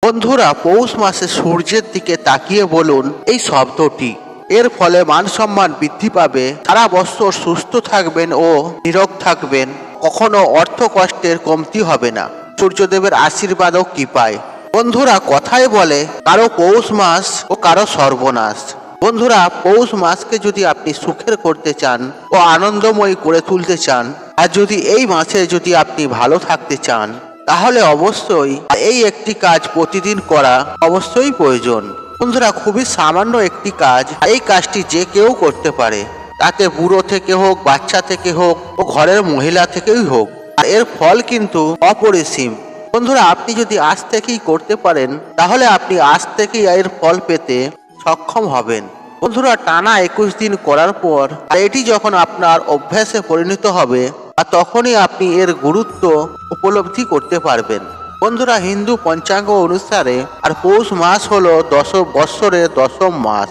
বন্ধুরা, পৌষ মাসে সূর্যের দিকে তাকিয়ে বলুন এই শব্দটি। এর ফলে মান সম্মান বৃদ্ধি পাবে, সারা বছর সুস্থ থাকবেন ও নিরোগ থাকবেন, কখনো অর্থ কষ্টের কমতি হবে না। সূর্যদেবের আশীর্বাদ ও কৃপায়। বন্ধুরা, কথায় বলে কারো পৌষ মাস ও কারো সর্বনাশ। বন্ধুরা, পৌষ মাসকে যদি আপনি সুখের করতে চান ও আনন্দময়ী করে তুলতে চান, আর যদি এই মাসে যদি আপনি ভালো থাকতে চান, তাহলে অবশ্যই এই একটি কাজ প্রতিদিন করা অবশ্যই প্রয়োজন। বন্ধুরা, খুবই সামান্য একটি কাজ, এই কাজটি যে কেউ করতে পারে, তাতে বুড়ো থেকে হোক, বাচ্চা থেকে হোক ও ঘরের মহিলা থেকেই হোক। আর এর ফল কিন্তু অপরিসীম। বন্ধুরা, আপনি যদি আজ থেকেই করতে পারেন, তাহলে আপনি আজ থেকেই এর ফল পেতে সক্ষম হবেন। বন্ধুরা, টানা 21 দিন করার পর এটি যখন আপনার অভ্যাসে পরিণত হবে, আর তখনই আপনি এর গুরুত্ব উপলব্ধি করতে পারবেন। বন্ধুরা, হিন্দু পঞ্চাঙ্গ অনুসারে আর পৌষ মাস হলো বৎসরের দশম মাস।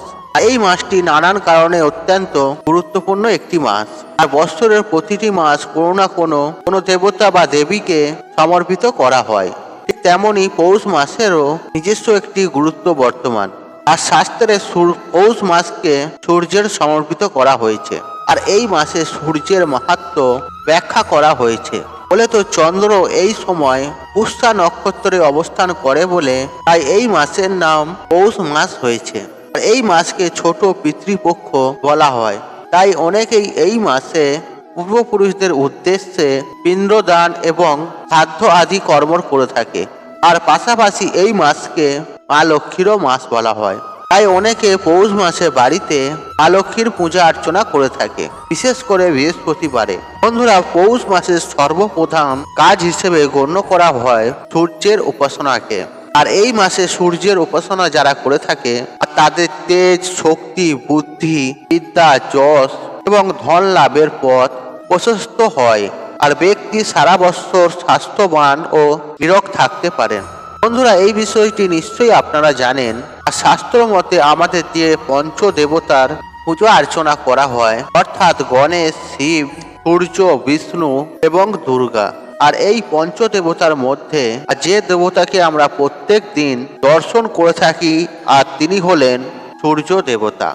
এই মাসটি নানান কারণে অত্যন্ত গুরুত্বপূর্ণ একটি মাস। আর বৎসরের প্রতিটি মাস কোনো না কোনো দেবতা বা দেবীকে সমর্পিত করা হয়। ঠিক তেমনি পৌষ মাসেরও নিজস্ব একটি গুরুত্ব বর্তমান। আর শাস্ত্রে পৌষ মাসকে সূর্যের সমর্পিত করা হয়েছে। আর এই মাসে সূর্যের মাহাত্ম্য ব্যাখ্যা করা হয়েছে। বলে তো চন্দ্র এই সময় পুষ্যা নক্ষত্রে অবস্থান করে বলে তাই এই মাসের নাম পৌষ মাস হয়েছে। আর এই মাসকে ছোট পিতৃপক্ষ বলা হয়। তাই অনেকেই এই মাসে পূর্বপুরুষদের উদ্দেশ্যে পিণ্ডদান এবং শ্রাদ্ধ আদি কর্ম করে থাকে। আর পাশাপাশি এই মাসকে মা লক্ষ্মীরও মাস বলা হয়। তাই অনেকে পৌষ মাসে বাড়িতে মা লক্ষ্মীর পূজা অর্চনা করে থাকে, বিশেষ করে বৃহস্পতিবারে। বন্ধুরা, পৌষ মাসের সর্বপ্রধান কাজ হিসেবে গণ্য করা হয় সূর্যের উপাসনাকে। আর এই মাসে সূর্যের উপাসনা যারা করে থাকে, তাদের তেজ, শক্তি, বুদ্ধি, বিদ্যা, যশ এবং ধন লাভের পথ প্রশস্ত হয়। আর ব্যক্তি সারা বছর স্বাস্থ্যবান ও নিরোগ থাকতে পারেন। বন্ধুরা, এই বিষয়টি নিশ্চয়ই আপনারা জানেন। আর শাস্ত্র মতে আমাদের যে পঞ্চ দেবতার পুজো অর্চনা করা হয়, অর্থাৎ গণেশ, শিব, সূর্য, বিষ্ণু এবং দুর্গা। আর এই পঞ্চ দেবতার মধ্যে যে দেবতাকে আমরা প্রত্যেক দিন দর্শন করে থাকি, আর তিনি হলেন সূর্য দেবতা।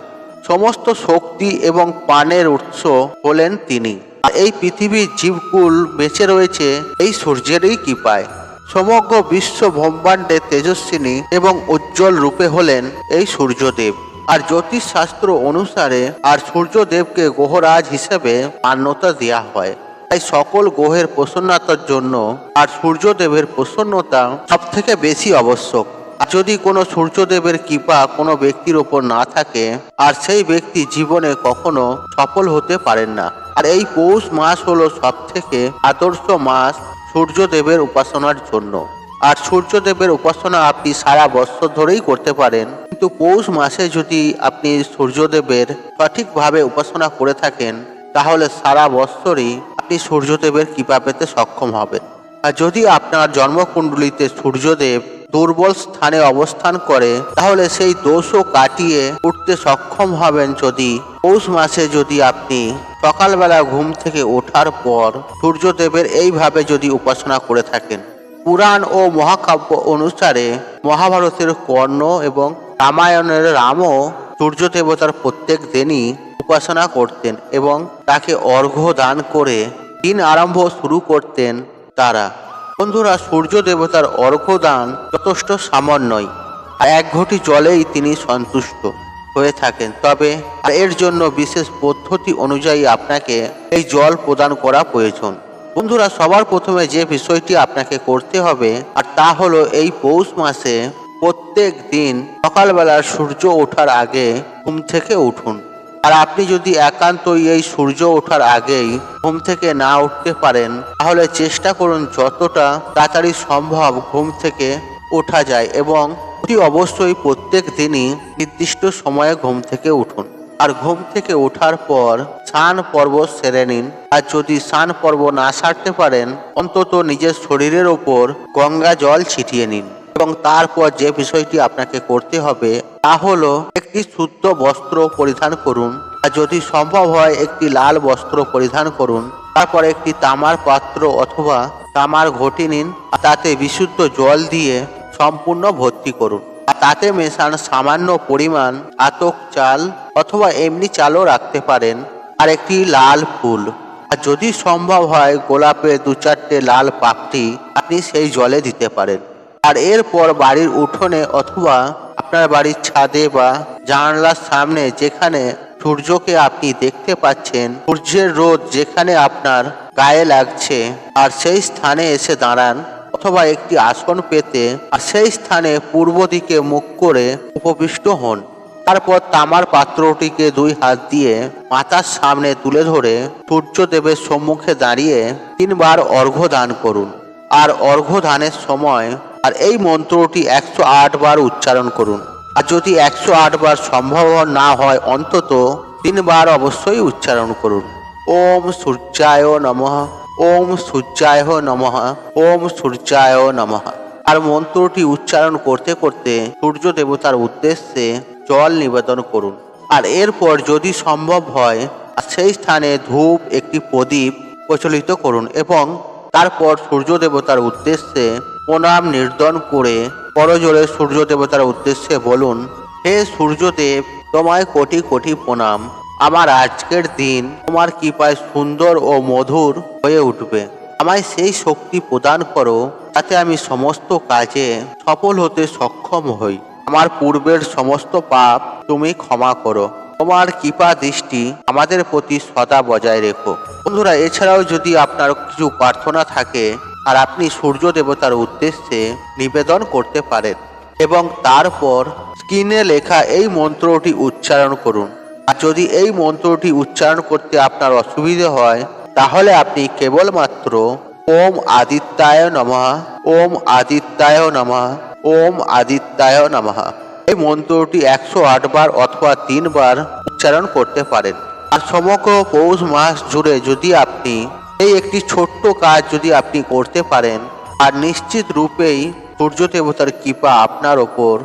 সমস্ত শক্তি এবং প্রাণের উৎস হলেন তিনি। আর এই পৃথিবীর জীবকুল বেঁচে রয়েছে এই সূর্যেরই কৃপায়। সমগ্র বিশ্ব ব্রহ্মাণ্ডে তেজস্বিনী এবং উজ্জ্বল রূপে হলেন এই সূর্যদেব। আর জ্যোতিষশাস্ত্র অনুসারে আর সূর্যদেবকে গ্রহরাজ হিসেবে মান্যতা দেওয়া হয়। তাই সকল গ্রহের প্রসন্নতার জন্য আর সূর্যদেবের প্রসন্নতা সব থেকে বেশি আবশ্যক। আর যদি কোনো সূর্যদেবের কৃপা কোনো ব্যক্তির ওপর না থাকে, আর সেই ব্যক্তি জীবনে কখনো সফল হতে পারেন না। আর এই পৌষ মাস হলো সব থেকে আদর্শ মাস সূর্যদেবের উপাসনার জন্য। আর সূর্যদেবের উপাসনা আপনি সারা বছর ধরেই করতে পারেন, কিন্তু পৌষ মাসে যদি আপনি সূর্যদেবের সঠিকভাবে উপাসনা করে থাকেন, তাহলে সারা বছরই আপনি সূর্যদেবের কৃপা পেতে সক্ষম হবেন। আর যদি আপনার জন্মকুণ্ডলিতে সূর্যদেব দুর্বল স্থানে অবস্থান করে, তাহলে সেই দোষও কাটিয়ে উঠতে সক্ষম হবেন যদি পৌষ মাসে যদি আপনি সকালবেলা ঘুম থেকে ওঠার পর সূর্যদেবের এইভাবে যদি উপাসনা করে থাকেন। পুরাণ ও মহাকাব্য অনুসারে মহাভারতের কর্ণ এবং রামায়ণের রামও সূর্য দেবতার প্রত্যেক দিনই উপাসনা করতেন এবং তাকে অর্ঘ্য দান করে দিন আরম্ভ শুরু করতেন তারা। বন্ধুরা, সূর্য দেবতার অর্ঘ্য দান যথেষ্ট সামান্যই। এক ঘটি জলেই তিনি সন্তুষ্ট হয়ে থাকেন। তবে এর জন্য বিশেষ পদ্ধতি অনুযায়ী আপনাকে এই জল প্রদান করা প্রয়োজন। বন্ধুরা, সবার প্রথমে যে বিষয়টি আপনাকে করতে হবে, আর তা হলো এই পৌষ মাসে প্রত্যেক দিন সকালবেলা সূর্য ওঠার আগে ঘুম থেকে উঠুন। আর আপনি যদি একান্তই এই সূর্য ওঠার আগেই ঘুম থেকে না উঠতে পারেন, তাহলে চেষ্টা করুন যতটা তাড়াতাড়ি সম্ভব ঘুম থেকে ওঠা যায়, এবং অতি অবশ্যই প্রত্যেক দিনই নির্দিষ্ট সময়ে ঘুম থেকে উঠুন। আর ঘুম থেকে ওঠার পর স্নান পর্ব সেরে নিন। আর যদি স্নান পর্ব না সারতে পারেন, অন্তত নিজের শরীরের ওপর গঙ্গা জল ছিটিয়ে নিন। এবং তারপর যে বিষয়টি আপনাকে করতে হবে তা হলো একটি শুদ্ধ বস্ত্র পরিধান করুন। আর যদি সম্ভব হয় একটি লাল বস্ত্র পরিধান করুন। তারপর একটি তামার পাত্র অথবা তামার ঘটি নিন, আর তাতে বিশুদ্ধ জল দিয়ে সম্পূর্ণ ভর্তি করুন। আর তাতে মেশান সামান্য পরিমাণ আতক চাল অথবা এমনি চালও রাখতে পারেন, আর একটি লাল ফুল। আর যদি সম্ভব হয় গোলাপের 2-4টে লাল পাপড়ি আপনি সেই জলে দিতে পারেন। আর এরপর বাড়ির উঠোনে অথবা আপনার বাড়ির ছাদে বা জানালার সামনে যেখানে সূর্যকে আপনি দেখতে পাচ্ছেন, সূর্যের রোদ যেখানে আপনার গায়ে লাগছে, আর সেই স্থানে এসে দাঁড়ান অথবা একটি আসন পেতে আর সেই স্থানে পূর্ব দিকে মুখ করে উপবিষ্ট হন। তারপর তামার পাত্রটিকে 2 হাত দিয়ে মাথার সামনে তুলে ধরে সূর্যদেবের সম্মুখে দাঁড়িয়ে 3 বার অর্ঘ্য দান করুন। আর অর্ঘ্য দানের সময় আর এই মন্ত্রটি 108 বার উচ্চারণ করুন। আর যদি 108 বার সম্ভব না হয় অন্তত 3 বার অবশ্যই উচ্চারণ করুন। ওম সূর্যায় নমঃ, ওম সূর্যায় নমঃ, ওম সূর্যায় নমঃ। আর মন্ত্রটি উচ্চারণ করতে করতে সূর্য দেবতার উদ্দেশ্যে জল নিবেদন করুন। আর এরপর যদি সম্ভব হয় সেই স্থানে ধূপ একটি প্রদীপ প্রচলিত করুন এবং তারপর সূর্য দেবতার উদ্দেশ্যে প্রণাম নির্দন করে করজোড়ে সূর্য দেবতার উদ্দেশ্যে বলুন, হে সূর্যদেব, তোমায় কোটি কোটি প্রণাম। আমার আজকের দিন তোমার কৃপায় সুন্দর ও মধুর হয়ে উঠবে। আমায় সেই শক্তি প্রদান করো যাতে আমি সমস্ত কাজে সফল হতে সক্ষম হই। আমার পূর্বের সমস্ত পাপ তুমি ক্ষমা করো। তোমার কৃপা দৃষ্টি আমাদের প্রতি সদা বজায় রেখো। বন্ধুরা, এছাড়াও যদি আপনার কিছু প্রার্থনা থাকে আর আপনি সূর্য দেবতার উদ্দেশ্যে নিবেদন করতে পারেন এবং তারপর স্ক্রিনে লেখা এই মন্ত্রটি উচ্চারণ করুন। আর যদি এই মন্ত্রটি উচ্চারণ করতে আপনার অসুবিধে হয় তাহলে আপনি কেবলমাত্র ওম আদিত্যায় নমঃ, ওম আদিত্যায় নমঃ, ওম আদিত্যায় নমঃ এই মন্ত্রটি 108 বার অথবা 3 বার উচ্চারণ করতে পারেন। আর সমগ্র পৌষ মাস জুড়ে যদি আপনি এই একটি ছোট্ট কাজ যদি আপনি করতে পারেন আর নিশ্চিত রূপেই সূর্য দেবতার কৃপা আপনার ওপর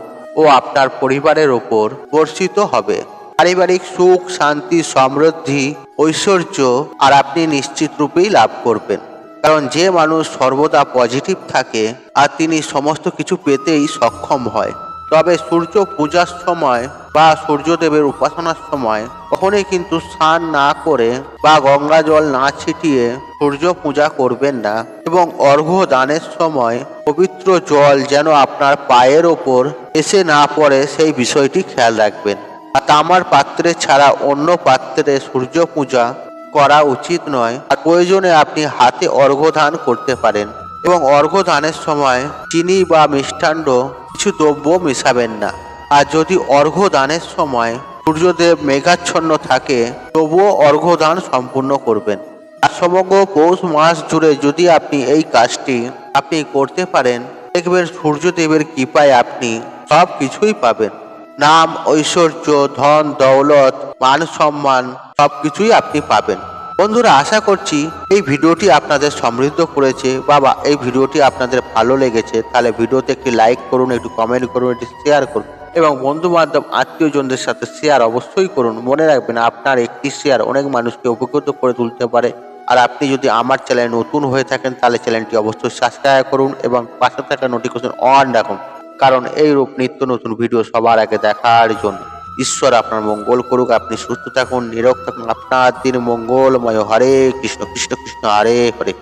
ও আপনার পরিবারের ওপর বর্ষিত হবে। পারিবারিক সুখ, শান্তি, সমৃদ্ধি, ঐশ্বর্য আর আপনি নিশ্চিত রূপেই লাভ করবেন। কারণ যে মানুষ সর্বদা পজিটিভ থাকে আর তিনি সমস্ত কিছু পেতেই সক্ষম হয়। তবে সূর্য পূজার সময় বা সূর্যদেবের উপাসনার সময় কখনোই কিন্তু স্নান না করে বা গঙ্গা জল না ছিটিয়ে সূর্য পূজা করবেন না এবং অর্ঘ্য দানের সময় পবিত্র জল যেন আপনার পায়ের ওপর এসে না পড়ে সেই বিষয়টি খেয়াল রাখবেন। আর তামার পাত্রে ছাড়া অন্য পাত্রে সূর্য পূজা করা উচিত নয়। আর প্রয়োজনে আপনি হাতে অর্ঘ্য দান করতে পারেন এবং অর্ঘ্য দানের সময় চিনি বা মিষ্টান্ন কিছু দ্রব্য মেশাবেন না। আর যদি অর্ঘ্য দানের সময় সূর্যদেব মেঘাচ্ছন্ন থাকে তবুও অর্ঘ্য দান সম্পূর্ণ করবেন। আর সমগ্র পৌষ মাস জুড়ে যদি আপনি এই কাজটি আপনি করতে পারেন দেখবেন সূর্যদেবের কৃপায় আপনি সব কিছুই পাবেন। নাম, ঐশ্বর্য, ধন দৌলত, মান সম্মান সবকিছুই আপনি পাবেন। বন্ধুরা, আশা করছি এই ভিডিওটি আপনাদের সমৃদ্ধ করেছে বা এই ভিডিওটি আপনাদের ভালো লেগেছে। তাহলে ভিডিওতে একটি লাইক করুন, একটু কমেন্ট করুন, একটি শেয়ার করুন এবং বন্ধু বান্ধব আত্মীয়জনদের সাথে শেয়ার অবশ্যই করুন। মনে রাখবেন আপনার একটি শেয়ার অনেক মানুষকে উপকৃত করে তুলতে পারে। আর আপনি যদি আমার চ্যানেলে নতুন হয়ে থাকেন তাহলে চ্যানেলটি অবশ্যই সাবস্ক্রাইব করুন এবং পাশে থাকা নোটিফিকেশন অন রাখুন, কারণ এইরূপ নিত্য নতুন ভিডিও সবার আগে দেখার জন্য। ঈশ্বর আপনার মঙ্গল করুক। আপনি সুস্থ থাকুন, নিরোগ থাকুন। আপনার দিন মঙ্গলময়। হরে কৃষ্ণ কৃষ্ণ কৃষ্ণ হরে হরে।